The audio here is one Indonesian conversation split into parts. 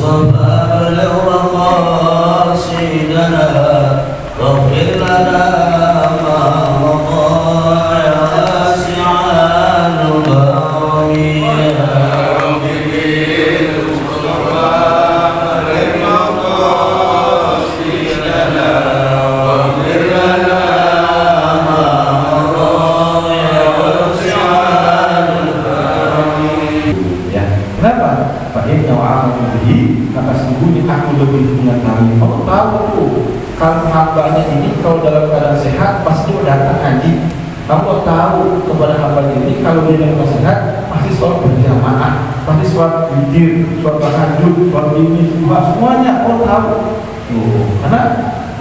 المصطفى بلغ مقاصدنا واغفر لنا ما مضى يا واسع الكرم يا رب بالمصطفى بلغ مقاصدنا واغفر لنا ما مضى يا واسع الكرم. Ya, kenapa? Fa'inna wa'alamu bihi, maka sesungguhnya aku lebih mengetahui. Allah tahu tuh, kalau hambanya ini kalau dalam keadaan sehat pasti datang haji. Allah tahu kepada hambanya ini kalau dia dalam sehat pasti sholat berjamaah, pasti sholat witir, sholat tahajud, sholat ini, semuanya Allah tahu. Tuh, karena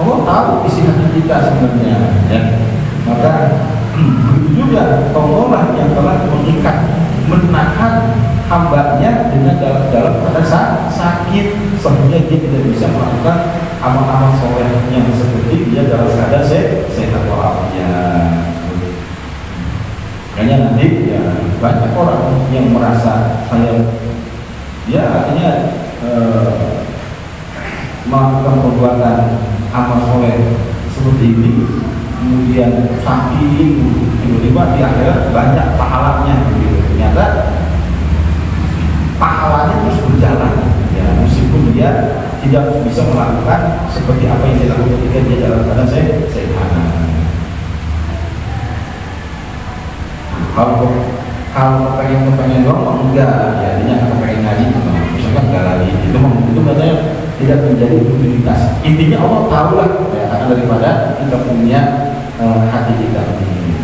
Allah tahu isi hati kita sebenarnya. Ya. Maka begitu juga Allah yang telah mengikat, menahan hambanya dengan dalam keadaan sakit, sehingga dia tidak bisa melakukan amal-amal soleh yang seperti dia dalam keadaan sehat walafiat. Makanya nanti ya banyak orang yang merasa saya ya artinya melakukan perbuatan amal soleh seperti ini, kemudian sakit, tiba-tiba di akhirat banyak pahalanya gitu. Ternyata pahalanya terus berjalan ya, meskipun dia tidak bisa melakukan seperti apa yang dia lakukan ketika dia dalam keadaan sehat. Kalau kepengen doang enggak ya, dia kepengen ngaji misalkan enggak lagi itu katanya tidak menjadi rutinitas. Intinya Allah tahu lah ya, karena daripada kita punya hati kita ini.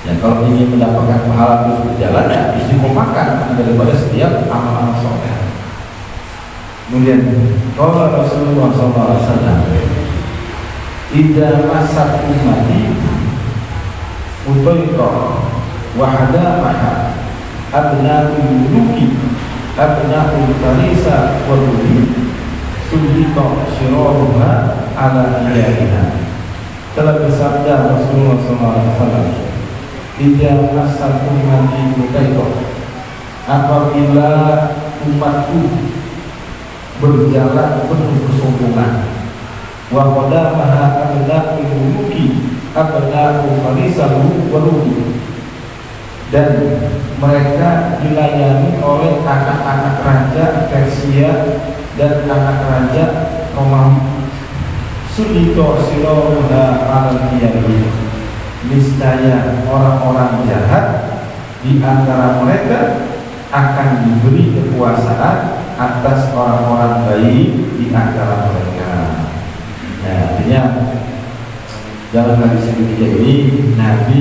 Ya, kalau ingin mendapatkan pahala terus berjalan ya istiqomahkan daripada setiap amal-amal soleh. Kemudian kalau Rasulullah SAW tidak masak umati utoiko wahada maha abna'ul muluki abna'ul tarisa wadudi sudito siroruha ala iyahina. Telah bersabda Rasulullah SAW, tidak asal umati mukaito, apabila umatku berjalan penuh kesombongan, wa qadamaha abna'ul muluki abna'ul farisahu waruhi, dan mereka dilayani oleh anak-anak raja Persia dan anak raja Romawi. Sudito siroruha al-iyahina, niscaya orang-orang jahat di antara mereka akan diberi kekuasaan atas orang-orang baik di antara mereka. Nah, artinya dalam hadis yang ketiga ini Nabi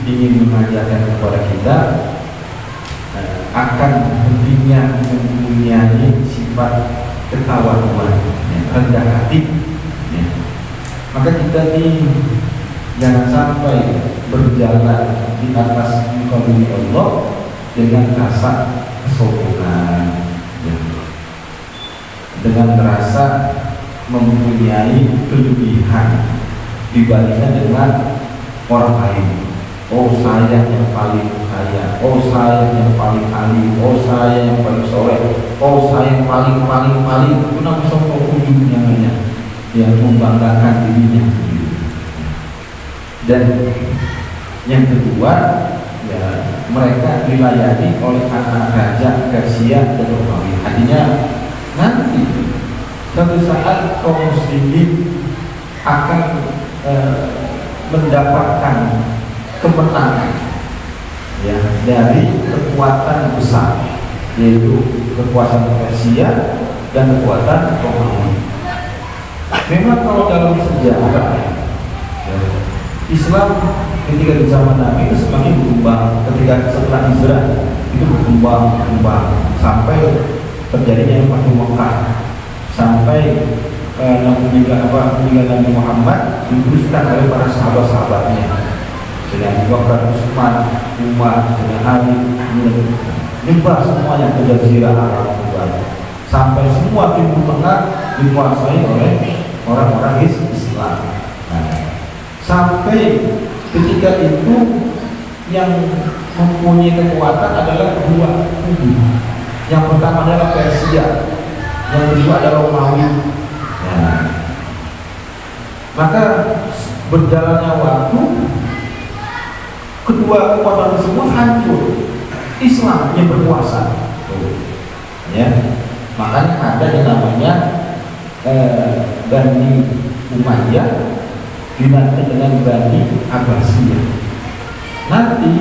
ingin mengajarkan kepada kita akan pentingnya mempunyai sifat ketawaduan, rendah hati. Ya. Maka kita ini jangan sampai berjalan di atas muka bumi Allah dengan rasa kesombongan, ya. Dengan rasa mempunyai kelebihan dibandingkan dengan orang lain. Oh, saya yang paling kaya, oh saya yang paling alim, oh saya yang paling soleh, oh saya yang paling itu namanya sombong ujungnya, yang membanggakan dirinya. Dan yang kedua ya, mereka dilayani oleh anak raja Persia dan Romawi. Artinya nanti suatu saat kaum muslimin akan mendapatkan kemenangan ya dari kekuatan besar, yaitu kekuasaan Persia dan kekuatan Romawi. Memang kalau dalam sejarah ya, Islam ketika di zaman Nabi itu semakin berkembang. Ketika setelah hijrah itu berkembang sampai terjadinya Fathu Makkah, sampai meninggal Nabi Muhammad diteruskan oleh para sahabat-sahabatnya, dengan Abu Bakar, Utsman, Umar, dengan Ali, nyebar semuanya ke Jazirah Arab, sampai semua Timur Tengah dikuasai oleh orang-orang Islam. Sampai ketika itu yang mempunyai kekuatan adalah dua kubu. Yang pertama adalah Persia, yang kedua adalah Romawi. Ya. Maka berjalannya waktu, kedua kekuatan tersebut hancur. Islam yang berkuasa. Ya, makanya ada yang namanya Bani Umayyah diganti dengan Bani Abbasiyah. Nanti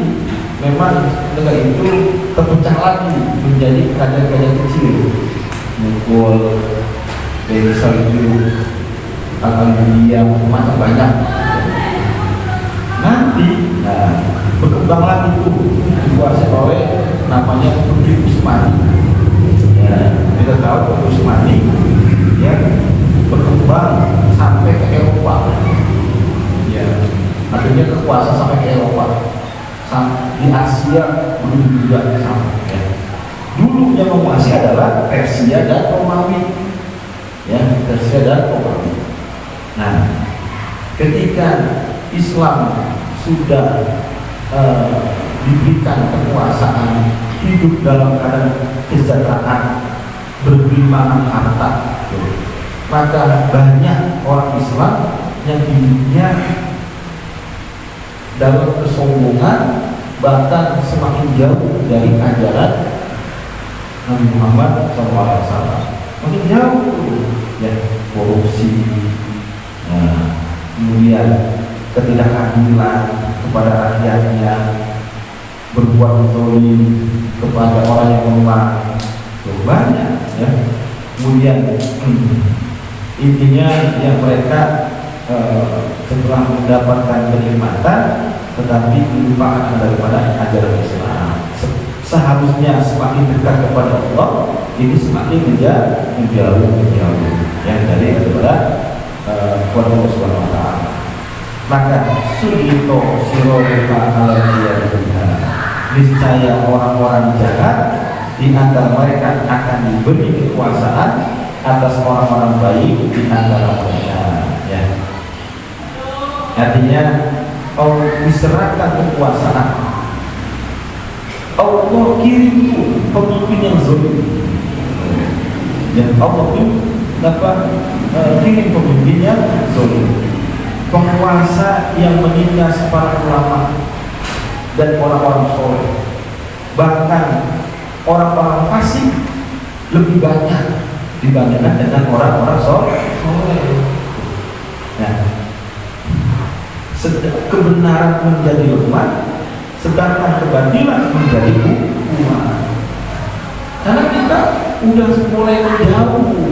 memang negara itu terpecah lagi menjadi kerajaan-kerajaan kecil, Mughal, Bani Saljuk, Al-Ayyubiyah, macam banyak. Nanti berkembang lagi itu dikuasai oleh namanya Turki Utsmani. Ya, kita tahu Turki Utsmani ya berkembang sampai ke Eropa. Ya, artinya kekuasaan sampai ke Eropa, di Asia begitu juga sama. Ya. Dulu yang menguasai adalah Persia dan Romawi. Ya, Persia dan Romawi. Nah, ketika Islam sudah diberikan kekuasaan, hidup dalam keadaan kesejahteraan, berlimpah harta, maka banyak orang Islam yang hidupnya dalam kesombongan, bahkan semakin jauh dari ajaran Nabi Muhammad SAW. Makin jauh ya, korupsi, kemudian ketidakadilan kepada rakyatnya, berbuat zalim kepada orang yang lemah, banyak ya. Kemudian intinya yang mereka setelah mendapatkan kenikmatan tetapi melupakan daripada ajaran Islam. Seharusnya semakin dekat kepada Allah, ini semakin menjauh yang dari daripada Allah Subhanahu wa taala. Maka sudito sirofa aladiyah, niscaya orang-orang jahat di antara mereka akan diberi kekuasaan atas orang-orang baik di antara mereka. Ya. Artinya Allah diserahkan kekuasaan, Allah kirim pemimpin yang zalim, dan Allah kirim pemimpin yang zalim, penguasa yang menindas para ulama dan orang-orang soleh, bahkan orang-orang fasik lebih banyak dibandingkan dengan orang-orang soleh. Nah, kebenaran menjadi lemah, sedangkan kebatilan menjadi kuat. Karena kita udah mulai jauh.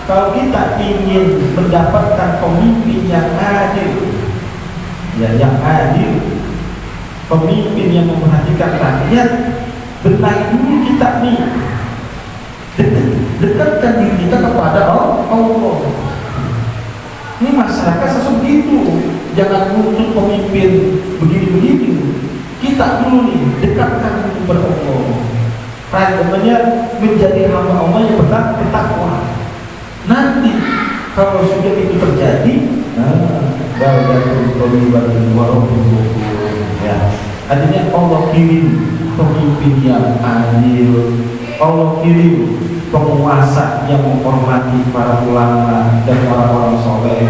Kalau kita ingin mendapatkan pemimpin yang adil, ya yang adil, pemimpin yang memperhatikan rakyat, benahi dulu kita nih, dekatkan diri kita kepada Allah. Ini masyarakat seperti itu, jangan nuntut pemimpin begini-begini. Kita dulu nih dekatkan kepada Allah. Rakyatnya menjadi hamba Allah yang bertakwa. Nanti kalau sudah itu terjadi, ya, artinya Allah kirim pemimpin yang adil, Allah kirim penguasa yang menghormati para ulama dan orang-orang soleh,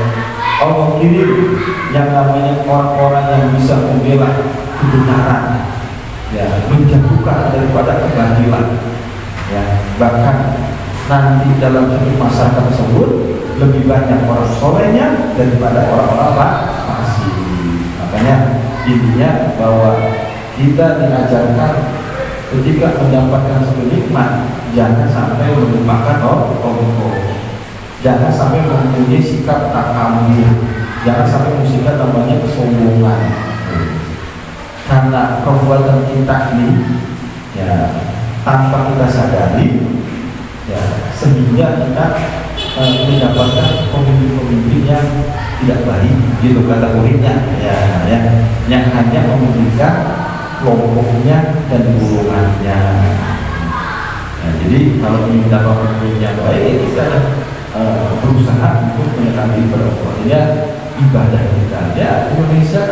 Allah kirim yang namanya orang-orang yang bisa membela kebenaran, ya, menjatuhkan daripada kebatilan, ya, bahkan nanti dalam hidup masyarakat tersebut lebih banyak orang solehnya daripada orang-orang fasik. Makanya intinya bahwa kita diajarkan ketika mendapatkan sebuah nikmat, jangan sampai melupakan Allah, jangan sampai mempunyai sikap takamur, jangan sampai mempunyai namanya kesombongan. Karena perbuatan kita ini, ya, tanpa kita sadari, ya, sehingga kita mendapatkan pemimpin-pemimpin yang tidak baik, gitu kategorinya, ya, yang hanya memberikan kelompoknya dan golongannya. Nah, jadi kalau ingin mendapat pemimpin yang baik, kita berusaha untuk mendekati perempuannya ibadah kita. Ya, Indonesia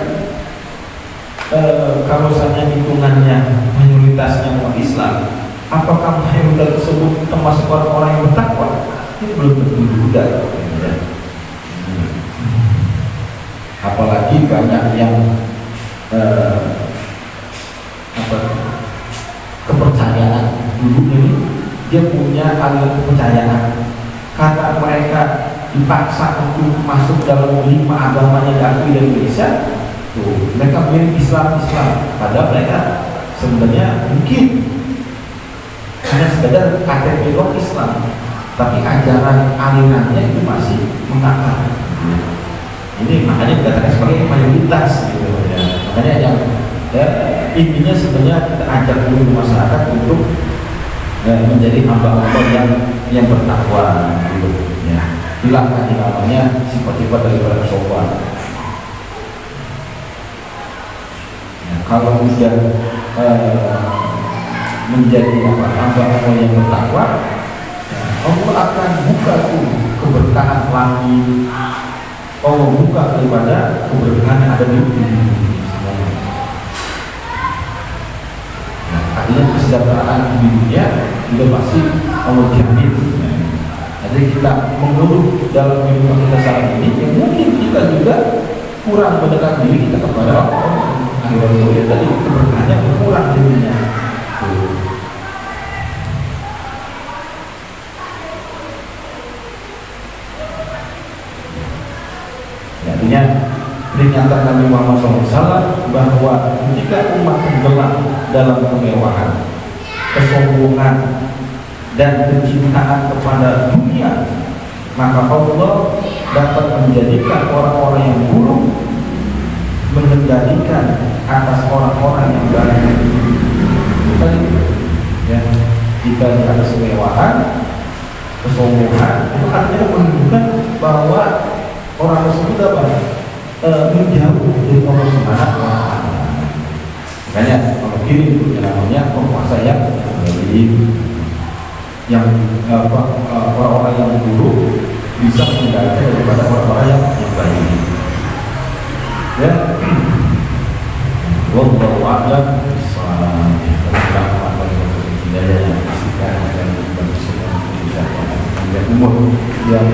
kalau misalnya hitungannya mayoritasnya umat Islam, apakah mayoritas tersebut termasuk orang-orang yang bertakwa? Ini belum tentu juga. Ya. Apalagi banyak yang kepercayaan dulu ini dia punya aliran kepercayaan karena mereka dipaksa untuk masuk dalam 5 agamanya diakui dari Indonesia. Tuh, mereka milih Islam, padahal mereka sebenarnya mungkin hanya sekedar KTP Islam, tapi ajaran alirannya itu masih mengakar. Ini makanya dikatakan sebagai mayoritas gitu ya. Makanya yang intinya sebenarnya kita ajak dulu masyarakat untuk menjadi hamba Allah yang bertakwa gitu ya. Hilangkan di namanya sifat-sifat daripada kesopanan. Ya, kalau sudah menjadi hamba Allah yang bertakwa, Allah akan buka tuh keberkahan langit. Allah buka daripada keberkahan yang ada di dunia. Artinya kesejahteraan di dunia juga pasti Allah jamin. Jadi kita mengeluh dalam kehidupan kita saat ini, yang mungkin kita juga kurang mendekat diri kita kepada Allah. Akhirnya tadi keberkahannya kurang di dunia. Artinya peringatan Nabi Muhammad SAW bahwa ketika umat tenggelam dalam kemewahan, kesombongan, dan kecintaan kepada dunia, maka Allah dapat menjadikan orang-orang yang buruk mengendalikan atas orang-orang yang baik. Tadi, ya, jika ada kemewahan, kesombongan, itu artinya menunjukkan bahwa orang tersebut dapat menjauh dari Allah Subhanahu wa Ta'ala. Makanya kalau kiri itu namanya penguasa yang orang-orang yang buruk bisa mengendalikan daripada orang-orang yang baik. Ya, wallahu a'lam bishawab. Yang umur yang